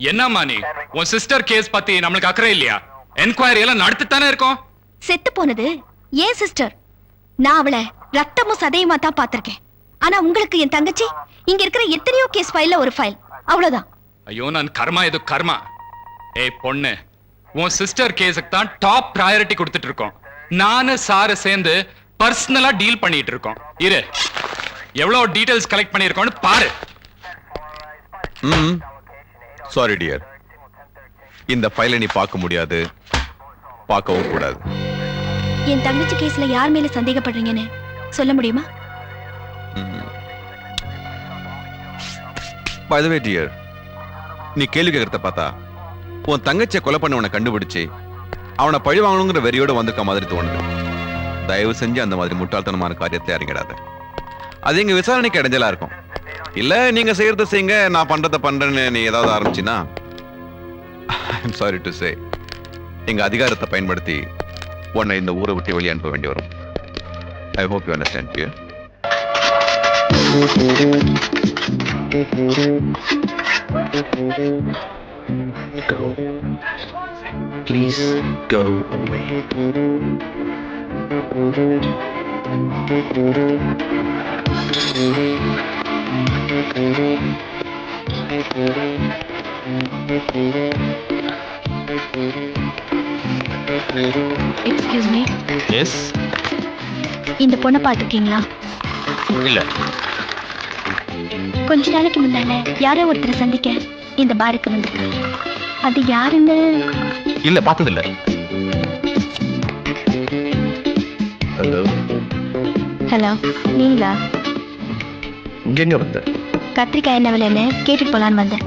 என்னம்மா நீ உன் சிஸ்டர் கேஸ் பத்தி நம்மளுக்கு அக்கறை இல்லையா? என்கொயரி எல்லாம் நடத்தித்தானே இருக்கோம். செத்து போனது ஏன் சிஸ்டர். நான் அவளை ரத்தமும் சதையுமா தான் பாத்திருக்கேன். ஆனா உங்களுக்கு என் தங்கச்சி இங்க இருக்கிற எத்தனையோ கேஸ் ஃபைல்ல ஒரு ஃபைல், அவ்வளவுதான். ஐயோ நான் கர்மா இது கர்மா. ஏய் பொண்ணு, உன் சிஸ்டர் கேஸுக்கு தான் டாப் பிரையாரிட்டி கொடுத்துட்டு இருக்கோம். நானு சாரு சேர்ந்து பர்சனலா டீல் பண்ணிட்டு இருக்கோம். இரு, எவ்வளவு டீடைல்ஸ் கலெக்ட் பண்ணிருக்கோம்னு பாரு. சாரி டியர், இந்த ஃபைலை நீ பார்க்க முடியாது, பார்க்கவும் கூடாது. என் தங்கச்சி கேஸ்ல யார் மேல சந்தேகப்படுறீங்கன்னு சொல்ல முடியுமா? By the way dear, நீ கேள்வி கேட்கறத பார்த்தா உன் தங்கச்சியை கொலை பண்ணவனை கண்டுபிடிச்சு அவனை பழி வாங்கணுங்கிற வெறியோட வந்திருக்க மாதிரி தோணுது. தயவு செஞ்சு அந்த மாதிரி முட்டாள்தனமான காரியத்தை இறங்கிடாத. அது எங்க விசாரணைக்கு இடைஞ்சலா இருக்கும். இல்ல நீங்க செய்யறத செய்யுங்க, நான் பண்றத பண்றேன்னு நீ ஏதாவது ஆரம்பிச்சினா I'm sorry to say, எங்க அதிகாரத்தை பயன்படுத்தி உன்னை இந்த ஊரை விட்டு வெளியே அனுப்ப வேண்டி வரும். I hope you understand, dear. Go. Please go away. Excuse me. Yes. இந்த பொண்ணை பார்த்துருக்கீங்களா? இல்ல. கொஞ்ச நாளைக்கு முன்னால யாரோ ஒருத்தரை சந்திக்க இந்த பாருக்கு வந்திருக்காங்க. அது யாருன்னு? இல்ல, பார்த்ததில்ல. ஹலோ. ஹலோ, நீங்களா? இங்க எங்க வந்த? கத்திரிக்காய் என்ன விலைன்னு கேட்டுட்டு போலான்னு வந்தேன்.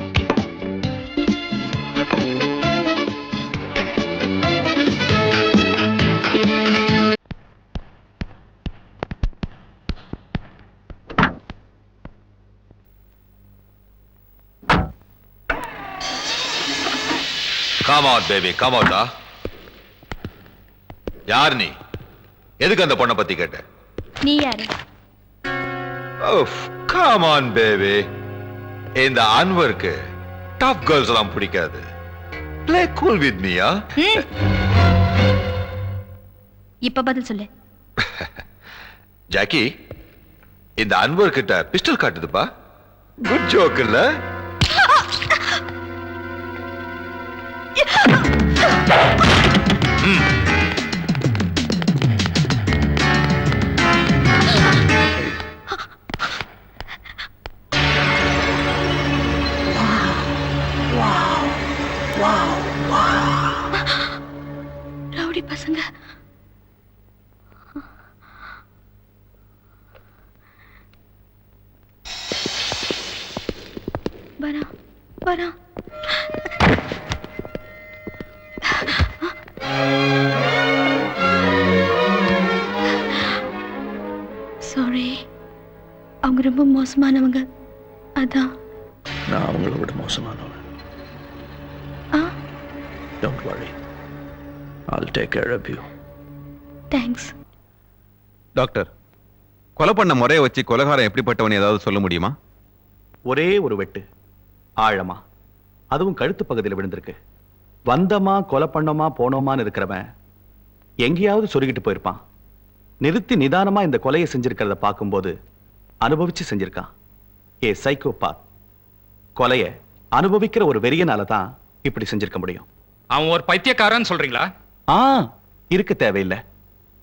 Come on baby, come on டா. யார் நீ? எதுக்கு அந்த பொண்ணை பத்தி கேட்ட? நீ யாரு? Oh, come on baby. இந்த அன்வருக்கு டாப் கேர்ள்ஸ் எல்லாம் பிடிக்காது. Play cool with me, ah? இப்ப பதில் சொல்லு. ஜாக்கி, இந்த அன்வர் கிட்ட பிஸ்டல் காட்டுதுப்பா. குட் ஜோக் இல்ல? ரவுடி பசங்க. வரா வரா. சாரி, அவங்க ரொம்ப மோசமானவங்க. அதான் நான் அவங்கள விட மோசமானவன். Don't worry. I'll take care of you. Thanks. Doctor, கொலை பண்ண முறையை வச்சு கொலைகாரன் எப்படிப்பட்டவன் ஏதாவது சொல்ல முடியுமா? ஒரே ஒரு வெட்டு, ஆழமா, அதுவும் கழுத்து பகுதியில் விழுந்திருக்கு. வந்தமா கொலை பண்ணோமா போனோமான்னு இருக்கிறவன் எங்கேயாவது சொருகிட்டு போயிருப்பான். நிறுத்தி நிதானமா இந்த கொலையை செஞ்சிருக்கிறத பார்க்கும்போது அனுபவிச்சு செஞ்சிருக்கான். ஏ சைக்கோபாத். கொலைய அனுபவிக்கிற ஒரு வெறியனால தான் இப்படி செஞ்சிருக்க முடியும். அவன் ஒரு பைத்தியக்காரன்னு சொல்றீங்களா? இருக்க தேவையில்லை.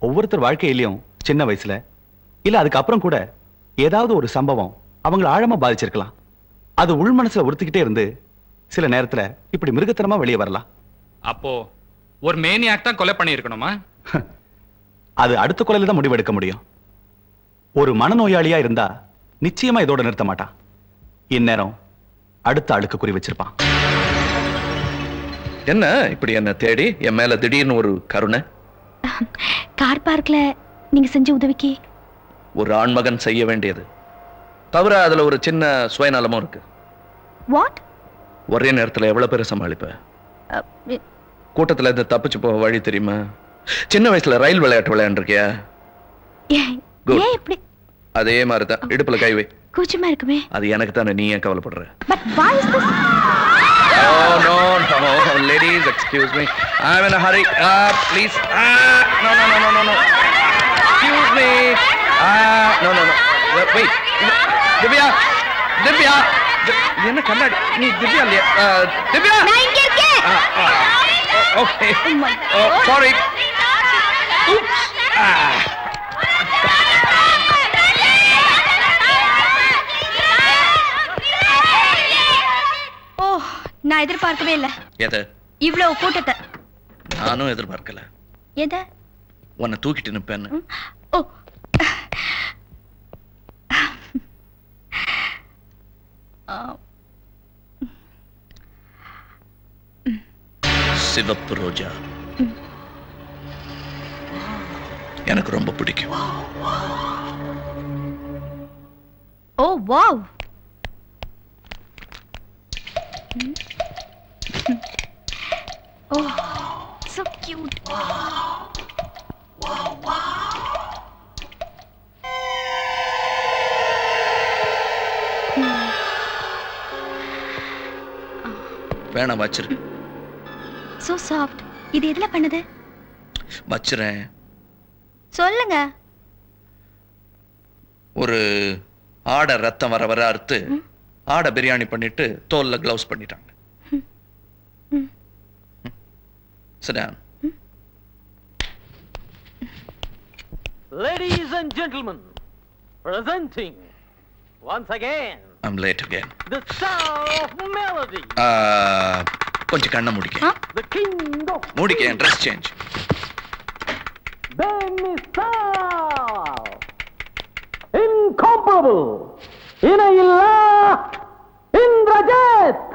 ஒவ்வொருத்தர் வாழ்க்கையிலையும் சின்ன வயசுல இல்ல அதுக்கப்புறம் கூட ஏதாவது ஒரு சம்பவம் அவங்களை ஆழமா பாதிச்சிருக்கலாம். அது உள் மனசுல உறுத்திக்கிட்டே இருந்து சில நேரத்துல இப்படி மிருகத்தனமா வெளியே வரலாம். அப்போ ஒரு மேனியாக் தான் கொலை பண்ணி இருக்கணுமா? அது அடுத்த கொலையில தான் முடிவெடுக்க முடியும். ஒரு மனநோயாளியா இருந்தா நிச்சயமா இதோட நிறுத்த மாட்டான். இந்நேரம் அடுத்த ஆளுக்கு குறி வச்சிருப்பான். என்ன இப்படி என்ன தேடி என் மேல திடீர்னு ஒரு கருணை? கார் பார்க்ல நீங்க செஞ்ச உதவிக்கு ஒரு ஆண்மகன் செய்ய வேண்டியது. தவிர அதுல ஒரு சின்ன சுயநலமும் இருக்கு. வாட்? ஒரே நேரத்துல எவ்வளவு பேரை சமாளிப்ப? கூட்டத்துல இருந்து தப்பிச்சு போக வழி தெரியுமா? சின்ன வயசுல ரயில் விளையாட்டு விளையாண்டுருக்கியா? ஏன் இப்படி? அதே மாதிரிதான். இடுப்புல கை வை. கூச்சமா இருக்குமே. அது எனக்கு தானே, நீ ஏன் கவலைப்படுற? But why is this? Excuse me. I'm in a hurry. Please. No. Excuse me. No. Wait. Divya. என்ன கண்ணாடி நீ திவ்யா இல்லையா? திவ்யா. நான் இங்க இருக்கேன். Okay. Sorry. Oops. ஓ, நான் எதிர்பார்க்கவே இல்ல எது? இவ்வளவு கூட்டத்தை. நானும் எதிர்பார்க்கல. எத? உன்னை தூக்கிட்டு நிப்பேன்னு. ஓ, சிவப்பு ரோஜா எனக்கு ரொம்ப பிடிக்கும். Oh wow. Oh, so cute. வேணாம் வச்சிரு. So soft. இது எதுல பண்ணுது? வச்சிரேன். சொல்லுங்க. ஒரு ஆடை ரத்தம் வர அறுத்து ஆடை பிரியாணி பண்ணிட்டு தோல்ல கிளவுஸ் பண்ணிட்டாங்க. Sit down. Ladies and gentlemen, presenting once again I'm late again. the star of melody, கொஞ்சம் கண்ணை முடிக்க. the king of மூடிக்க. Dress change. Benny Sal, incomparable, இணையில்லா இந்திரஜித்.